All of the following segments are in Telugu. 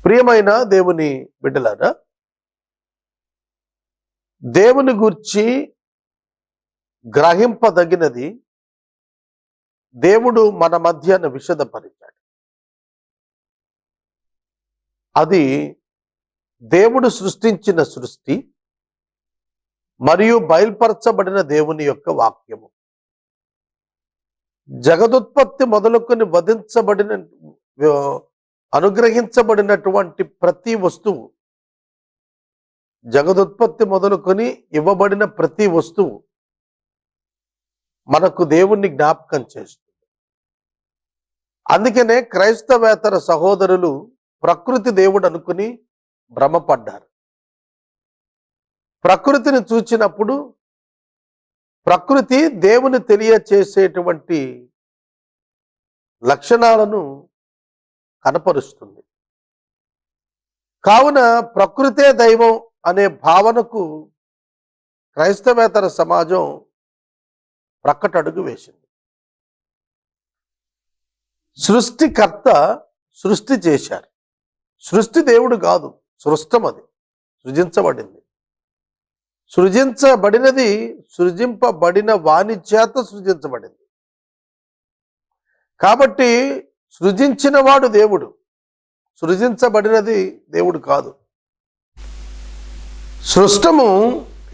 ప్రియమైన దేవుని బిడ్డలారా, దేవుని గూర్చి గ్రహింపదగినది దేవుడు మన మధ్యన విశదపరిచాడు. అది దేవుడు సృష్టించిన సృష్టి మరియు బయలుపరచబడిన దేవుని యొక్క వాక్యము. జగదుత్పత్తి మొదలుకొని వధించబడిన అనుగ్రహించబడినటువంటి ప్రతి వస్తువు, జగదుత్పత్తి మొదలుకొని ఇవ్వబడిన ప్రతి వస్తువు మనకు దేవుణ్ణి జ్ఞాపకం చేస్తుంది. అందుకనే క్రైస్తవేతర సహోదరులు ప్రకృతి దేవుడు అనుకుని భ్రమపడ్డారు. ప్రకృతిని చూచినప్పుడు ప్రకృతి దేవుని తెలియచేసేటువంటి లక్షణాలను కనపరుస్తుంది. కావున ప్రకృతే దైవం అనే భావనకు క్రైస్తవేతర సమాజం ప్రక్కటడుగు వేసింది. సృష్టికర్త సృష్టి చేశారు. సృష్టి దేవుడు కాదు, సృష్టం. అది సృజించబడింది. సృజించబడినది సృజింపబడిన వాని చేత సృజించబడింది. కాబట్టి సృజించిన వాడు దేవుడు, సృజించబడినది దేవుడు కాదు. సృష్టము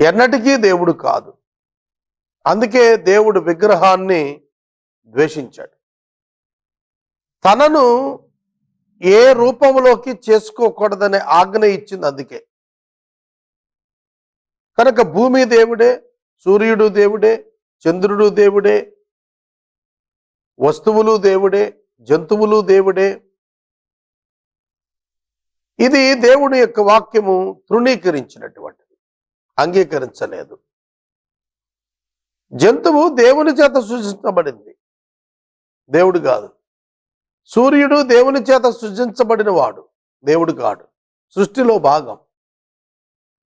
ఎన్నటికీ దేవుడు కాదు. అందుకే దేవుడు విగ్రహాన్ని ద్వేషించాడు. తనను ఏ రూపంలోకి చేసుకోకూడదనే ఆజ్ఞ ఇచ్చింది. అందుకే కనుక భూమి దేవుడే, సూర్యుడు దేవుడే, చంద్రుడు దేవుడే, వస్తువులు దేవుడే, జంతువులు దేవుడే. ఇది దేవుని యొక్క వాక్యము తృణీకరించినటువంటిది, అంగీకరించలేదు. జంతువు దేవుని చేత సృజించబడింది, దేవుడు కాదు. సూర్యుడు దేవుని చేత సృజించబడిన వాడు, దేవుడు కాడు, సృష్టిలో భాగం.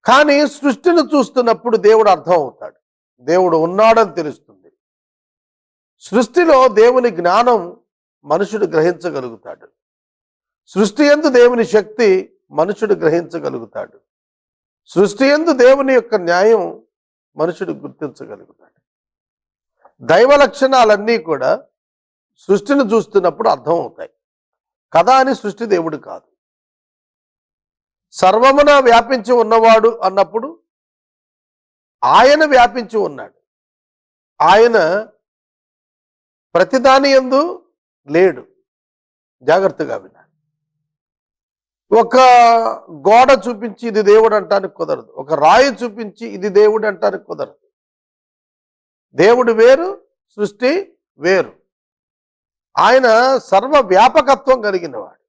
కానీ సృష్టిని చూస్తున్నప్పుడు దేవుడు అర్థం అవుతాడు, దేవుడు ఉన్నాడని తెలుస్తుంది. సృష్టిలో దేవుని జ్ఞానం మనుషుడు గ్రహించగలుగుతాడు. సృష్టి యందు దేవుని శక్తి మనుషుడు గ్రహించగలుగుతాడు. సృష్టి యందు దేవుని యొక్క న్యాయం మనుషుడు గుర్తించగలుగుతాడు. దైవ లక్షణాలన్నీ కూడా సృష్టిని చూస్తున్నప్పుడు అర్థం అవుతాయి కదా. అని సృష్టి దేవుడు కాదు. సర్వమున వ్యాపించి ఉన్నవాడు అన్నప్పుడు ఆయన వ్యాపించి ఉన్నాడు. ఆయన ప్రతిదాని యందు లేడు. జాగ్రత్తగా వినాలి. ఒక గోడ చూపించి ఇది దేవుడు అంటానికి కుదరదు. ఒక రాయి చూపించి ఇది దేవుడు అంటానికి కుదరదు. దేవుడు వేరు, సృష్టి వేరు. ఆయన సర్వ వ్యాపకత్వం కలిగినవాడు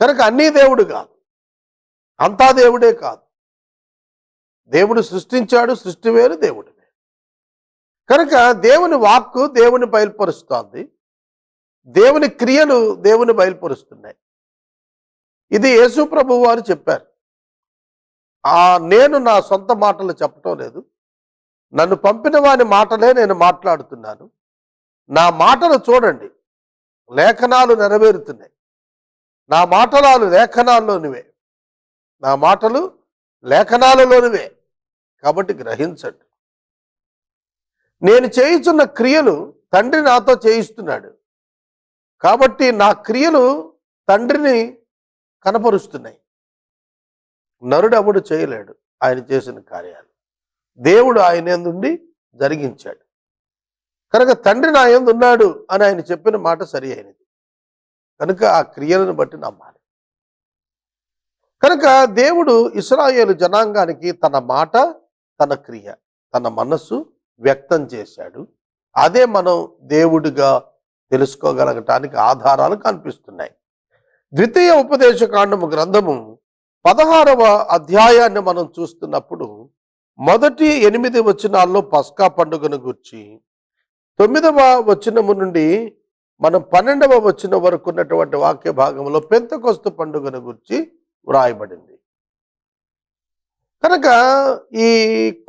కనుక అన్నీ దేవుడు కాదు, అంతా దేవుడే కాదు. దేవుడు సృష్టించాడు, సృష్టి వేరు, దేవుడు వేరు. కనుక దేవుని వాక్కు దేవుని బయలుపరుస్తోంది, దేవుని క్రియలు దేవుని బయలుపరుస్తున్నాయి. ఇది యేసు ప్రభువు వారు చెప్పారు. నేను నా సొంత మాటలు చెప్పటం లేదు, నన్ను పంపిన వాని మాటలే నేను మాట్లాడుతున్నాను. నా మాటలు చూడండి, లేఖనాలు నెరవేరుతున్నాయి. నా మాటలు లేఖనాల్లోనివే, నా మాటలు లేఖనాలలోనివే. కాబట్టి గ్రహించండి. నేను చేయుచున్న క్రియలు తండ్రి నాతో చేయిస్తున్నాడు. కాబట్టి నా క్రియలు తండ్రిని కనపరుస్తున్నాయి. నరుడు ఎవడు చేయలేడు ఆయన చేసిన కార్యాలు. దేవుడు ఆయన యందుండి జరిగించాడు. కనుక తండ్రి నా యందు ఉన్నాడు అని ఆయన చెప్పిన మాట సరి అయినది. కనుక ఆ క్రియలను బట్టి నమ్మాలి. కనుక దేవుడు ఇశ్రాయేలు జనాంగానికి తన మాట, తన క్రియ, తన మనస్సు వ్యక్తం చేశాడు. అదే మనం దేవుడిగా తెలుసుకోగలగటానికి ఆధారాలు కనిపిస్తున్నాయి. ద్వితీయ ఉపదేశకాండము గ్రంథము 16వ అధ్యాయాన్ని మనం చూస్తున్నప్పుడు మొదటి 8 వచనాల్లో పస్కా పండుగను గురించి, 9వ వచనము నుండి మనం 12వ వచనం వరకు ఉన్నటువంటి వాక్య భాగంలో పెంతెకొస్తు పండుగను గురించి వ్రాయబడింది. కనుక ఈ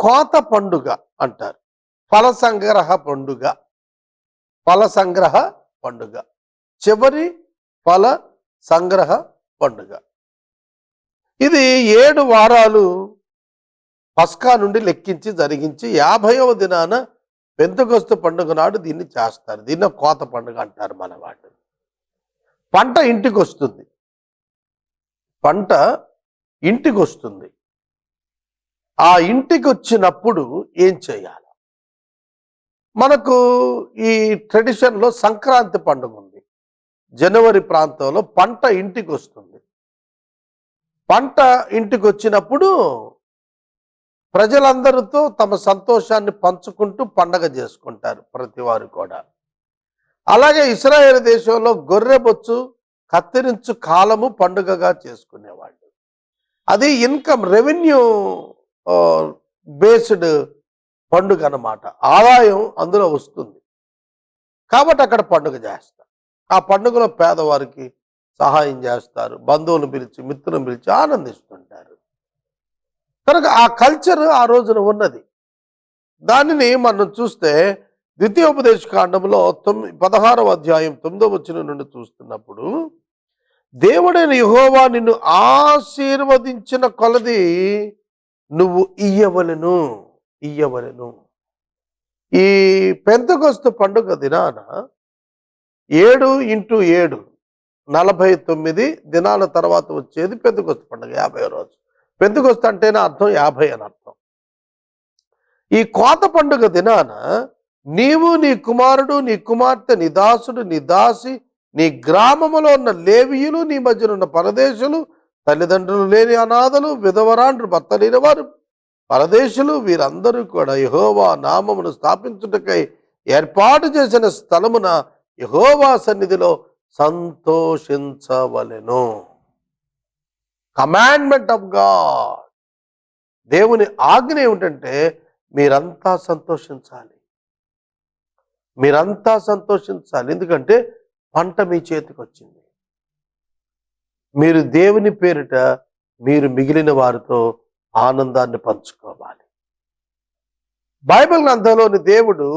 కోత పండుగ అంటారు, ఫల సంగ్రహ పండుగ. ఫల సంగ్రహ పండుగ, చివరి ఫల సంగ్రహ పండుగ. ఇది 7 వారాలు పస్కా నుండి లెక్కించి జరిగించి 50వ దినాన పెంతెకొస్తు పండుగ నాడు దీన్ని చేస్తారు. దీన్ని కోత పండుగ అంటారు మన వాళ్ళు. పంట ఇంటికి వస్తుంది. పంట ఇంటికి వస్తుంది. ఆ ఇంటికి వచ్చినప్పుడు ఏం చేయాలి? మనకు ఈ ట్రెడిషన్లో సంక్రాంతి పండుగ ఉంది. జనవరి ప్రాంతంలో పంట ఇంటికి వస్తుంది. పంట ఇంటికి వచ్చినప్పుడు ప్రజలందరితో తమ సంతోషాన్ని పంచుకుంటూ పండగ చేసుకుంటారు ప్రతి వారు కూడా. అలాగే ఇశ్రాయేలు దేశంలో గొర్రెబొచ్చు కత్తిరించు కాలము పండుగగా చేసుకునేవాళ్ళు. అది ఇన్కమ్ రెవెన్యూ బేస్డ్ పండుగ అన్నమాట. ఆదాయం అందులో వస్తుంది కాబట్టి అక్కడ పండుగ చేస్తారు. ఆ పండుగలో పేదవారికి సహాయం చేస్తారు. బంధువులను పిలిచి మిత్రులను పిలిచి ఆనందిస్తుంటారు. కనుక ఆ కల్చర్ ఆ రోజున ఉన్నది. దానిని మనం చూస్తే ద్వితీయోపదేశ కాండంలో 16వ అధ్యాయం 9వ వచనం నుండి చూస్తున్నప్పుడు, దేవుడైన యెహోవా నిన్ను ఆశీర్వదించిన కొలది నువ్వు ఇయ్యవలెను. ఈ పెంతెకొస్తు పండుగ దినాన 7x7 49 దినాల తర్వాత వచ్చేది పెంతెకొస్తు పండుగ, 50వ రోజు. పెంతెకొస్తు అంటేనే అర్థం 50 అని అర్థం. ఈ కోత పండుగ దినాన నీవు, నీ కుమారుడు, నీ కుమార్తె, నీ దాసుడు, నీ దాసి, నీ గ్రామములో ఉన్న లేవీయులు, నీ మధ్యన ఉన్న పరదేశులు, తల్లిదండ్రులు లేని అనాథలు, విధవరాండ్రు, భర్త లేని వారు, పరదేశులు, వీరందరూ కూడా యెహోవా నామమును స్థాపించుటకై ఏర్పాటు చేసిన స్థలమున యెహోవా సన్నిధిలో సంతోషించవలెను. Commandment of God. దేవుని ఆజ్ఞ ఏమిటంటే మీరంతా సంతోషించాలి. ఎందుకంటే పంట మీ చేతికి వచ్చింది. మీరు దేవుని పేరిట మీరు మిగిలిన వారితో ఆనందాన్ని పంచుకోవాలి. బైబిల్ గ్రంథంలోని దేవుడు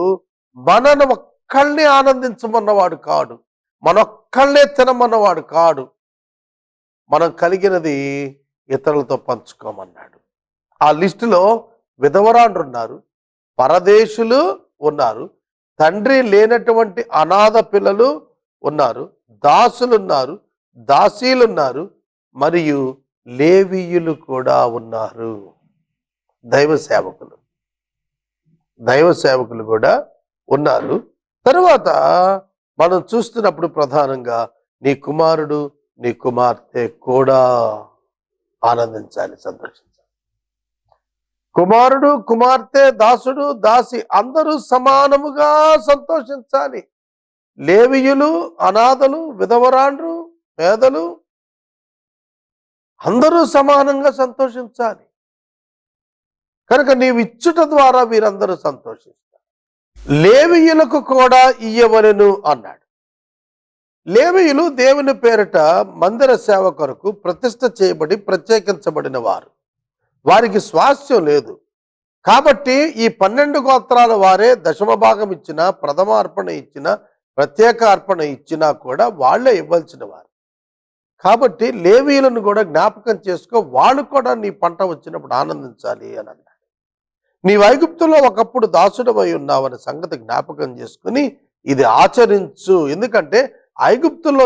మనను ఒక్కళ్ళని ఆనందించమన్నవాడు కాడు, మనొక్కళ్ళనే తినమన్నవాడు కాడు. మనం కలిగినది ఇతరులతో పంచుకోమన్నాడు. ఆ లిస్టులో విధవరాండ్రు ఉన్నారు, పరదేశులు ఉన్నారు, తండ్రి లేనటువంటి అనాథ పిల్లలు ఉన్నారు, దాసులున్నారు, దాసీలున్నారు, మరియు లేవీయులు కూడా ఉన్నారు. దైవ సేవకులు కూడా ఉన్నారు. తరువాత మనం చూస్తున్నప్పుడు ప్రధానంగా నీ కుమారుడు, నీ కుమార్తె కూడా ఆనందించాలి, సంతోషించాలి. కుమారుడు, కుమార్తె, దాసుడు, దాసి అందరూ సమానముగా సంతోషించాలి. లేవీయులు, అనాథలు, విధవరాండ్రు, పేదలు అందరూ సమానంగా సంతోషించాలి. కనుక నీవు ఇచ్చుట ద్వారా వీరందరూ సంతోషిస్తారు. లేవీయులకు కూడా ఇయ్యవలెను అన్నాడు. లేవీయులు దేవుని పేరిట మందిర సేవ కొరకు ప్రతిష్ఠ చేయబడి ప్రత్యేకించబడిన వారు. వారికి స్వాస్థ్యం లేదు కాబట్టి ఈ 12 గోత్రాల వారే దశమ భాగం ఇచ్చినా, ప్రథమ అర్పణ ఇచ్చినా, ప్రత్యేక అర్పణ ఇచ్చినా కూడా వాళ్లే ఇవ్వాల్సిన వారు. కాబట్టి లేవీయులను కూడా జ్ఞాపకం చేసుకో, వాళ్ళు కూడా నీ పంట వచ్చినప్పుడు ఆనందించాలి అని అన్నాడు. నీవు ఐగుప్తులో ఒకప్పుడు దాసుడవై ఉన్నావనే సంగతి జ్ఞాపకం చేసుకుని ఇది ఆచరించు. ఎందుకంటే ఐగుప్తులో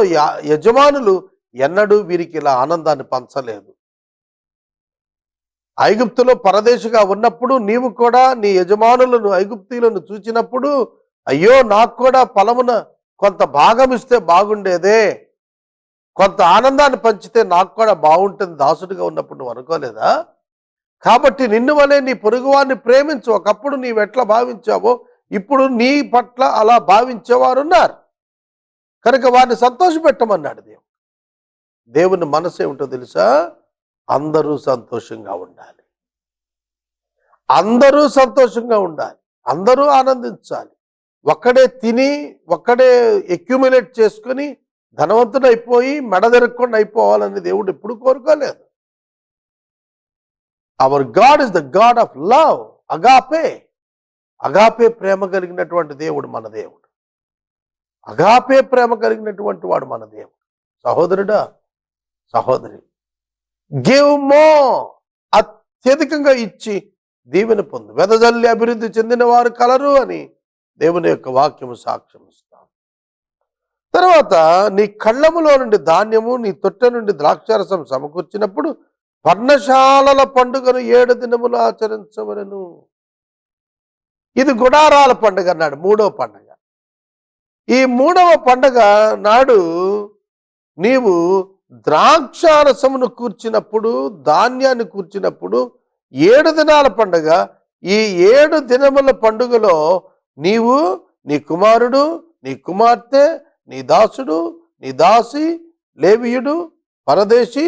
యజమానులు ఎన్నడూ వీరికి ఇలా ఆనందాన్ని పంచలేదు. ఐగుప్తులో పరదేశిగా ఉన్నప్పుడు నీవు కూడా నీ యజమానులను, ఐగుప్తీయులను చూచినప్పుడు అయ్యో నాకు కూడా పొలమున కొంత భాగం ఇస్తే బాగుండేదే, కొంత ఆనందాన్ని పంచితే నాకు కూడా బాగుంటుంది దాసుడిగా ఉన్నప్పుడు నువ్వు అనుకోలేదా? కాబట్టి నిన్ను వలె నీ పొరుగువారిని ప్రేమించు. ఒకప్పుడు నీవెట్లా భావించావో ఇప్పుడు నీ పట్ల అలా భావించేవారు ఉన్నారు కనుక వారిని సంతోషపెట్టమన్నాడు దేవుడు. దేవుని మనసు ఏమిటో తెలుసా? అందరూ సంతోషంగా ఉండాలి, అందరూ ఆనందించాలి. ఒక్కడే తిని ఒక్కడే అక్యుములేట్ చేసుకుని ధనవంతుడైపోయి మెడదెరక్కుండా అయిపోవాలని దేవుడు ఎప్పుడు కోరుకోలేదు. Our God is the God of love, agape ప్రేమ కలిగినటువంటి దేవుడు మన దేవుడు. అగాపే ప్రేమ కలిగినటువంటి వాడు మన దేవుడు. సహోదరుడా, సహోదరి, గివ్ మోర్, అత్యధికంగా ఇచ్చి దీవెన పొందు. వెదజల్లి అభివృద్ధి చెందిన వారు కలరు అని దేవుని యొక్క వాక్యము సాక్ష్యం ఇస్తాం. తర్వాత నీ కళ్ళములో నుండి ధాన్యము, నీ తొట్టె నుండి ద్రాక్షారసం సమకూర్చినప్పుడు పర్ణశాలల పండుగను 7 దినములు ఆచరించవలెను. ఇది గుడారాల పండుగ అన్నాడు, 3వ పండుగ. ఈ 3వ పండుగ నాడు నీవు ద్రాక్షారసమును కూర్చినప్పుడు, ధాన్యాన్ని కూర్చినప్పుడు 7 దినాల పండుగ. ఈ 7 దినముల పండుగలో నీవు, నీ కుమారుడు, నీ కుమార్తె, నీ దాసుడు, నీ దాసి, లేవీయుడు, పరదేశి,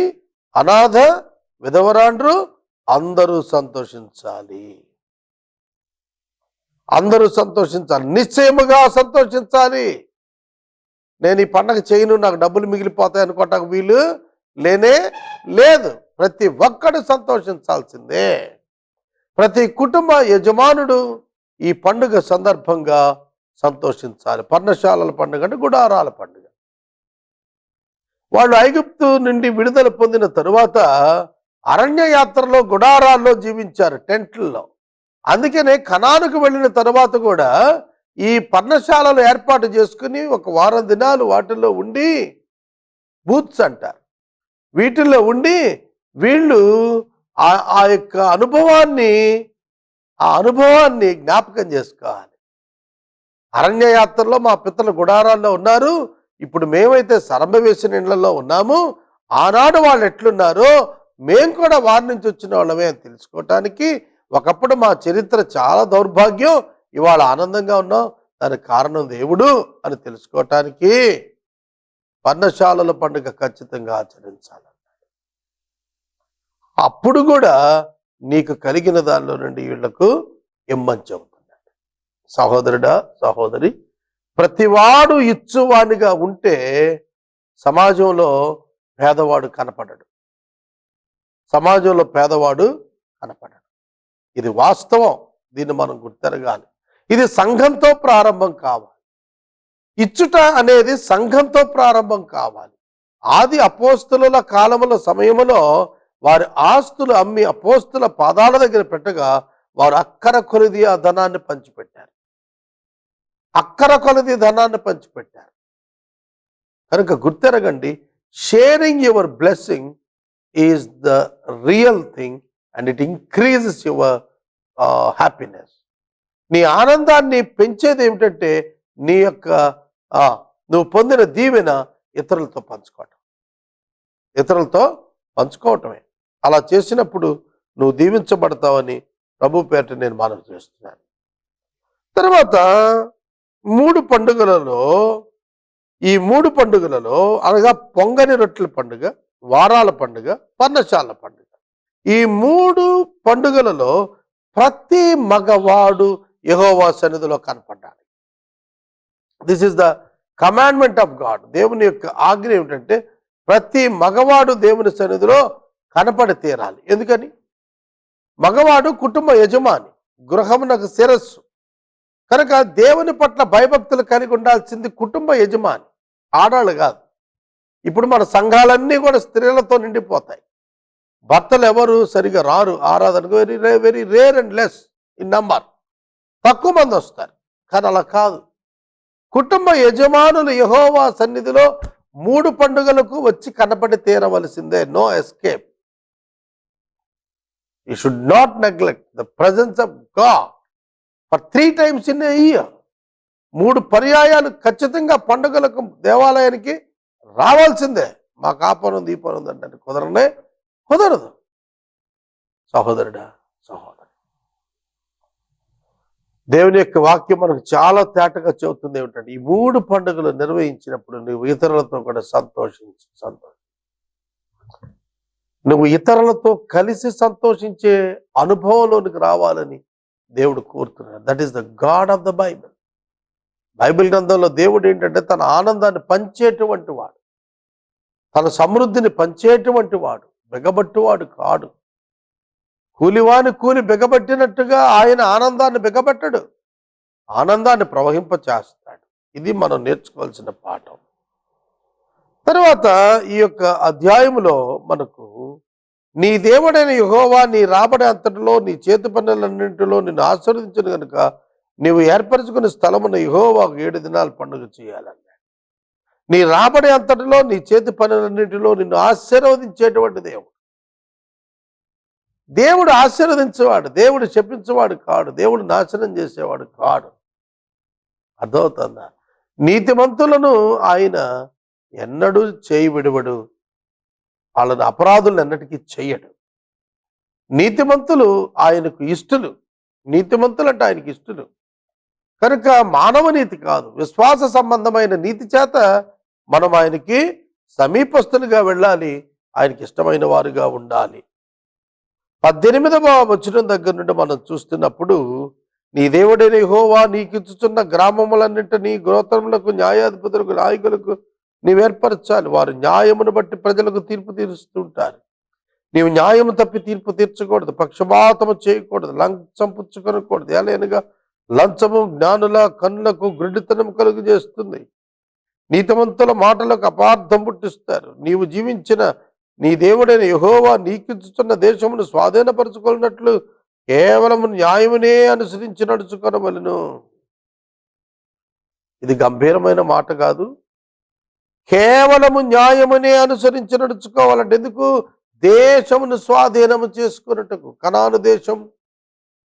అనాథ, విధవరాండ్రు అందరూ సంతోషించాలి. అందరూ సంతోషించాలి, నిశ్చయముగా సంతోషించాలి. నేను ఈ పండగ చేయను, నాకు డబ్బులు మిగిలిపోతాయి అనుకోవటానికి వీలు లేనే లేదు. ప్రతి ఒక్కడు సంతోషించాల్సిందే. ప్రతి కుటుంబ యజమానుడు ఈ పండుగ సందర్భంగా సంతోషించాలి. పర్ణశాలల పండుగ అంటే గుడారాల పండుగ. వాళ్ళు ఐగుప్తు నుండి విడుదల పొందిన తరువాత అరణ్య యాత్రలో గుడారాల్లో జీవించారు, టెంట్లలో. అందుకనే కనానుకు వెళ్ళిన తర్వాత కూడా ఈ పర్ణశాలలు ఏర్పాటు చేసుకుని 1 వారం దినాలు వాటిల్లో ఉండి, బూత్స్ అంటారు, వీటిల్లో ఉండి వీళ్ళు ఆ యొక్క అనుభవాన్ని జ్ఞాపకం చేసుకోవాలి. అరణ్య యాత్రలో మా పితరులు గుడారాల్లో ఉన్నారు, ఇప్పుడు మేమైతే సరంబ వేసిన ఇళ్లలో ఉన్నాము, ఆనాడు వాళ్ళు ఎట్లున్నారో మేము కూడా వారి నుంచి వచ్చిన వాళ్ళమే అని తెలుసుకోవటానికి, ఒకప్పుడు మా చరిత్ర చాలా దౌర్భాగ్యం, ఇవాళ ఆనందంగా ఉన్నాం, దానికి కారణం దేవుడు అని తెలుసుకోవటానికి పర్ణశాలల పండుగ ఖచ్చితంగా ఆచరించాలి. అప్పుడు కూడా నీకు కలిగిన దానిలో నుండి వీళ్లకు ఇమ్మని చెబుతున్నాడు. సహోదరుడా, సహోదరి, ప్రతివాడు ఇచ్చువానిగా ఉంటే సమాజంలో పేదవాడు కనపడడు. సమాజంలో పేదవాడు కనపడడు. ఇది వాస్తవం. దీన్ని మనం గుర్తెరగాలి. ఇది సంఘంతో ప్రారంభం కావాలి. ఇచ్చుట అనేది సంఘంతో ప్రారంభం కావాలి. ఆది అపోస్తుల కాలముల సమయంలో వారి ఆస్తులు అమ్మి అపోస్తుల పాదాల దగ్గర పెట్టగా వారు అక్కర కొలది ఆ ధనాన్ని పంచిపెట్టారు. అక్కర కొలది ధనాన్ని పంచిపెట్టారు. కనుక గుర్తెరగండి, sharing your blessing is the real thing and it increases your happiness. నీ ఆనందాన్ని పెంచేది ఏమిటంటే నీ యొక్క నువ్వు పొందిన దీవెన ఇతరులతో పంచుకోవటమే. అలా చేసినప్పుడు నువ్వు దీవించబడతావని ప్రభు పేరిట నేను మనవి చేస్తున్నాను. తర్వాత ఈ మూడు పండుగలలో అనగా పొంగని రొట్టెల పండుగ, వారాల పండుగ, పర్ణశాల పండుగ, ఈ 3 పండుగలలో ప్రతి మగవాడు యెహోవా సన్నిధిలో కనపడాలి. This is the commandment of God. దేవుని యొక్క ఆజ్ఞ ఏమిటంటే ప్రతి మగవాడు దేవుని సన్నిధిలో కనపడి తీరాలి. ఎందుకని? మగవాడు కుటుంబ యజమాని, గృహమునకు శిరస్సు. కనుక దేవుని పట్ల భయభక్తులు కలిగి ఉండాల్సింది కుటుంబ యజమాని, ఆడాళ్ళు కాదు. ఇప్పుడు మన సంఘాలన్నీ కూడా స్త్రీలతో నిండిపోతాయి. భర్తలు ఎవరు సరిగా రారు ఆరాధనకు, very rare and less in number, తక్కువ మంది వస్తారు. కానీ అలా కాదు. కుటుంబ యజమానులు యెహోవా సన్నిధిలో 3 పండుగలకు వచ్చి కనపడి తీరవలసిందే. No escape. You should not neglect the presence of God for 3 times in a year. 3 పర్యాయాలు ఖచ్చితంగా పండుగలకు దేవాలయానికి రావాల్సిందే. మాకు ఆ పని ఉంది, ఈ పని ఉంది అంటే కుదరదు. సహోదరుడా, సహోదరు, దేవుని యొక్క వాక్యం మనకు చాలా తేటగా చెబుతుంది ఏమిటంటే ఈ 3 పండుగలు నిర్వహించినప్పుడు నువ్వు ఇతరులతో కూడా నువ్వు ఇతరులతో కలిసి సంతోషించే అనుభవంలోనికి రావాలని దేవుడు కోరుతున్నాడు. That is the God of the Bible. Bible గ్రంథంలో దేవుడు ఏంటంటే తన ఆనందాన్ని పంచేటువంటి వాడు, తన సమృద్ధిని పంచేటువంటి వాడు, బెగబట్టువాడు కాడు. కూలివాని కూలి బెగబట్టినట్టుగా ఆయన ఆనందాన్ని బెగబట్టడు, ఆనందాన్ని ప్రవహింపచేస్తాడు. ఇది మనం నేర్చుకోవాల్సిన పాఠం. తర్వాత ఈ యొక్క అధ్యాయములో మనకు నీ దేవుడైన యెహోవా నీ రాబడి అంతటిలో నీ చేతి పనులన్నింటిలో నిన్ను ఆశీర్వదించను కనుక నీవు ఏర్పరచుకున్న స్థలమున యెహోవాకు 7 దినాలు పండుగ చేయాలన్నాడు. నీ రాబడి అంతటిలో నీ చేతి పనులన్నింటిలో నిన్ను ఆశీర్వదించేటువంటి దేవుడు. దేవుడు ఆశీర్వదించేవాడు, దేవుడు శపించేవాడు కాడు, దేవుడు నాశనం చేసేవాడు కాడు. అర్థమవుతుందా? నీతిమంతులను ఆయన ఎన్నడూ చేయి విడువడు, వాళ్ళని అపరాధులను ఎన్నటికీ చెయ్యడు. నీతిమంతులు ఆయనకు ఇష్టలు, నీతిమంతులు అంటే ఆయనకి ఇష్టలు కనుక మానవ నీతి కాదు, విశ్వాస సంబంధమైన నీతి చేత మనం ఆయనకి సమీపస్తులుగా వెళ్ళాలి, ఆయనకి ఇష్టమైన వారుగా ఉండాలి. 18వ వచనం దగ్గర నుండి మనం చూస్తున్నప్పుడు నీ దేవుడైన యెహోవా నీకిచ్చుచున్న గ్రామములన్నింటినీ గోత్రములకు న్యాయాధిపతులకు నాయకులకు నీవు ఏర్పరచాలి. వారు న్యాయమును బట్టి ప్రజలకు తీర్పు తీరుస్తుంటారు. నీవు న్యాయము తప్పి తీర్పు తీర్చకూడదు, పక్షపాతము చేయకూడదు, లంచం పుచ్చుకొనకూడదు. ఎలాగనగా లంచము జ్ఞానుల కన్నులకు గ్రుడ్డితనం కలుగు చేస్తుంది, నీతిమంతుల మాటలకు అపార్థం పుట్టిస్తారు. నీవు జీవించిన నీ దేవుడైన యెహోవా నీకిచ్చుచున్న దేశమును స్వాధీనపరచుకున్నట్లు కేవలం న్యాయమునే అనుసరించి నడుచుకొనవలెను. ఇది గంభీరమైన మాట కాదు. కేవలము న్యాయమునే అనుసరించి నడుచుకోవాలంటే ఎందుకు? దేశమును స్వాధీనము చేసుకున్నట్టుకు. కనాను దేశం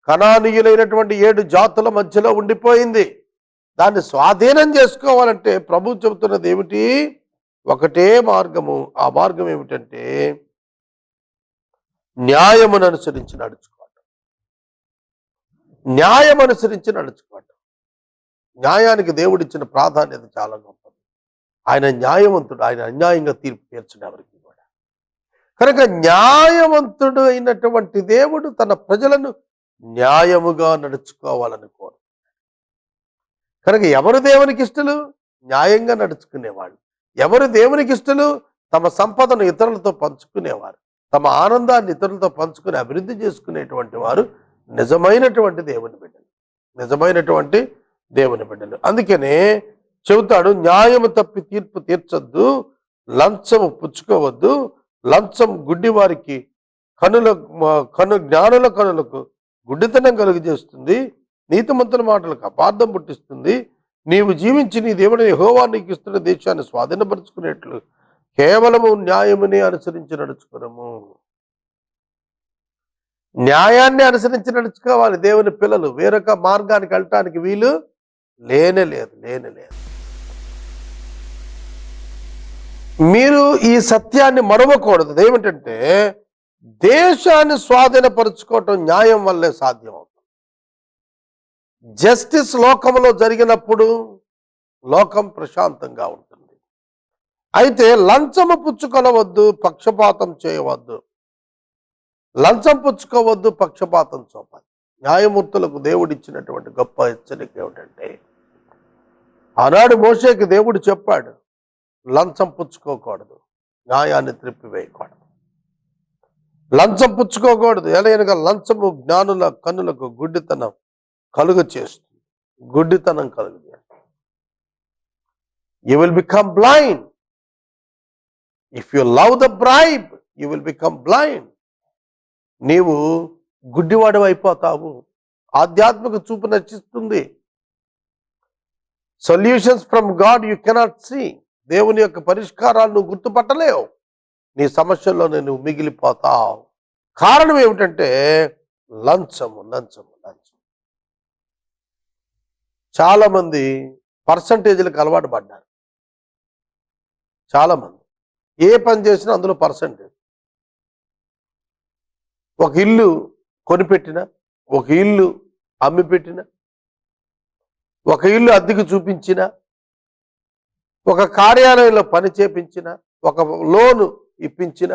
కనానీయులైనటువంటి 7 జాతుల మధ్యలో ఉండిపోయింది. దాన్ని స్వాధీనం చేసుకోవాలంటే ప్రభు చెబుతున్నది ఏమిటి? ఒకటే మార్గము. ఆ మార్గం ఏమిటంటే న్యాయమును అనుసరించి నడుచుకోవటం. న్యాయం అనుసరించి నడుచుకోవటం. న్యాయానికి దేవుడిచ్చిన ప్రాధాన్యత చాలా గొప్పది. ఆయన న్యాయవంతుడు, ఆయన అన్యాయంగా తీర్పు తీర్చడం ఎవరికి కూడా. కనుక న్యాయవంతుడు అయినటువంటి దేవుడు తన ప్రజలను న్యాయముగా నడుచుకోవాలని కోరు. కనుక ఎవరు దేవునికి ఇష్టలు? న్యాయంగా నడుచుకునేవాళ్ళు. ఎవరు దేవునికి ఇష్టలు? తమ సంపదను ఇతరులతో పంచుకునేవారు, తమ ఆనందాన్ని ఇతరులతో పంచుకుని అభివృద్ధి చేసుకునేటువంటి వారు నిజమైనటువంటి దేవుని బిడ్డలు, నిజమైనటువంటి దేవుని బిడ్డలు. అందుకనే చెబుతాడు, న్యాయము తప్పి తీర్పు తీర్చొద్దు, లంచము పుచ్చుకోవద్దు. లంచం గుడ్డి వారికి జ్ఞానుల కనులకు గుడ్డితనం కలుగజేస్తుంది, నీతిమంతుల మాటలకు అపార్థం పుట్టిస్తుంది. నీవు జీవించి నీ దేవుడు యెహోవా నీకు ఇస్తున్న దేశాన్ని స్వాధీనపరుచుకునేట్లు కేవలము న్యాయమునే అనుసరించి నడుచుకునము. న్యాయాన్ని అనుసరించి నడుచుకోవాలి దేవుని పిల్లలు. వేరొక మార్గానికి వెళ్ళటానికి వీలు లేనేలేదు. మీరు ఈ సత్యాన్ని మరవకూడదు. ఏమిటంటే దేశాన్ని స్వాధీనపరుచుకోవటం న్యాయం వల్లే సాధ్యం అవుతుంది. జస్టిస్ లోకంలో జరిగినప్పుడు లోకం ప్రశాంతంగా ఉంటుంది. అయితే లంచము పుచ్చుకొనవద్దు, పక్షపాతం చేయవద్దు. లంచం పుచ్చుకోవద్దు, పక్షపాతం చూపాలి. న్యాయమూర్తులకు దేవుడిచ్చినటువంటి గొప్ప హెచ్చరిక ఏమిటంటే, ఆనాడు మోషేకి దేవుడు చెప్పాడు, లంచం పుచ్చుకోకూడదు, న్యాయాన్ని త్రిప్పివేయకూడదు, లంచం పుచ్చుకోకూడదు. ఎలాగనగా లంచము జ్ఞానుల కన్నులకు గుడ్డితనం కలుగు చేస్తుంది, గుడ్డితనం కలుగు చేస్తుంది. You will become blind if you love the bribe, you will become blind. నీవు గుడ్డివాడు అయిపోతావు. ఆధ్యాత్మిక చూపు నశిస్తుంది. Solutions from God you cannot see. దేవుని యొక్క పరిష్కారాలు నువ్వు గుర్తుపట్టలేవు. నీ సమస్యల్లో నువ్వు మిగిలిపోతావు. కారణం ఏమిటంటే లంచము. చాలా మంది పర్సంటేజ్లకు అలవాటు పడ్డారు. చాలా మంది ఏ పని చేసినా అందులో పర్సంటేజ్. ఒక ఇల్లు కొనిపెట్టిన, ఒక ఇల్లు అమ్మి పెట్టిన, ఒక ఇల్లు అద్దెకు చూపించిన, ఒక కార్యాలయంలో పని చేపించిన, ఒక లోను ఇప్పించిన,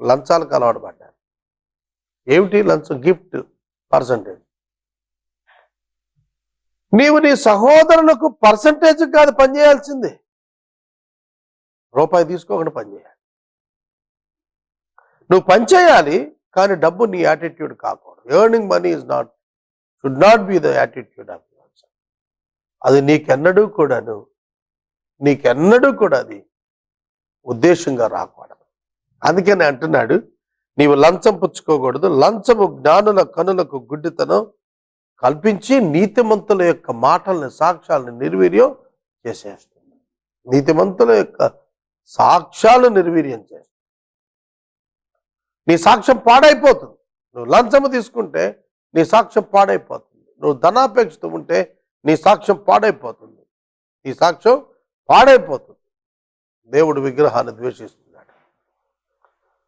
లంచాలకు అలవాటు పడ్డారు. ఏమిటి లంచం? Gift, percentage. నీవు నీ సహోదరులకు పర్సంటేజ్ కాదు పనిచేయాల్సిందే. రూపాయి తీసుకోకుండా పనిచేయాలి. నువ్వు పనిచేయాలి, కానీ డబ్బు నీ యాటిట్యూడ్ కాకూడదు. Earning money should not be the attitude of yours. అది నీకెన్నడూ కూడాను నీకెన్నడూ కూడా అది ఉద్దేశంగా రాకూడదు. అందుకని అంటున్నాడు, నీవు లంచం పుచ్చుకోకూడదు. లంచము జ్ఞానుల కనులకు గుడ్డితనం కల్పించి నీతిమంతుల యొక్క మాటల్ని, సాక్ష్యాలను నిర్వీర్యం చేసేస్తుంది. నీతిమంతుల యొక్క సాక్ష్యాలు నిర్వీర్యం చేస్తుంది. నీ సాక్ష్యం పాడైపోతుంది. నువ్వు లంచము తీసుకుంటే నీ సాక్ష్యం పాడైపోతుంది. నువ్వు ధనాపేక్షతో ఉంటే నీ సాక్ష్యం పాడైపోతుంది. నీ సాక్ష్యం పాడైపోతుంది. దేవుడు విగ్రహాన్ని ద్వేషిస్తున్నాడు.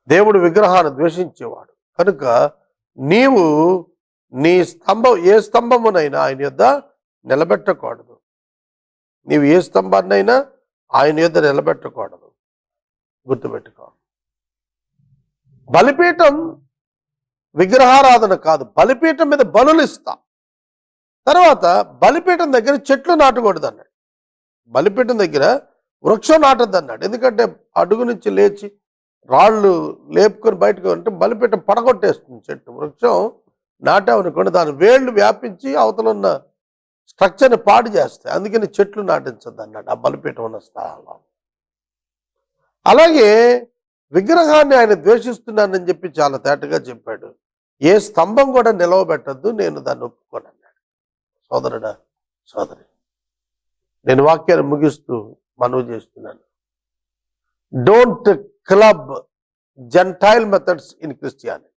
దేవుడు విగ్రహాన్ని ద్వేషించేవాడు కనుక నీవు నీ ఏ స్తంభమునైనా ఆయన యొద్ద నిలబెట్టకూడదు. నీవు ఏ స్తంభాన్నైనా ఆయన యొద్ద నిలబెట్టకూడదు. గుర్తుపెట్టుకో. బలిపీఠం విగ్రహారాధన కాదు. బలిపీఠం మీద బలులు ఇస్తా. తర్వాత బలిపీఠం దగ్గర చెట్లు నాటకూడదు అన్నాడు. బలిపీఠం దగ్గర వృక్షం నాటద్దు అన్నాడు. ఎందుకంటే అడుగు నుంచి లేచి రాళ్ళు లేపుకొని బయటకు అంటే బలిపీఠం పడగొట్టేస్తుంది. చెట్టు వృక్షం నాటామనుకోండి దాని వేళ్ళు వ్యాపించి అవతల ఉన్న స్ట్రక్చర్ని పాడు చేస్తాయి. అందుకని చెట్లు నాటించద్దు అన్నాడు ఆ బలిపీఠం ఉన్న స్థలంలో. అలాగే విగ్రహాన్ని ఆయన ద్వేషిస్తున్నానని చెప్పి చాలా తేటగా చెప్పాడు. ఏ స్తంభం కూడా నిలవబెట్టద్దు, నేను దాన్ని ఒప్పుకోను అన్నాడు. సోదరుడా, సోదరి, నేను వాక్యాన్ని ముగిస్తూ మనవి చేస్తున్నాను. Don't club gentile methods in Christianity.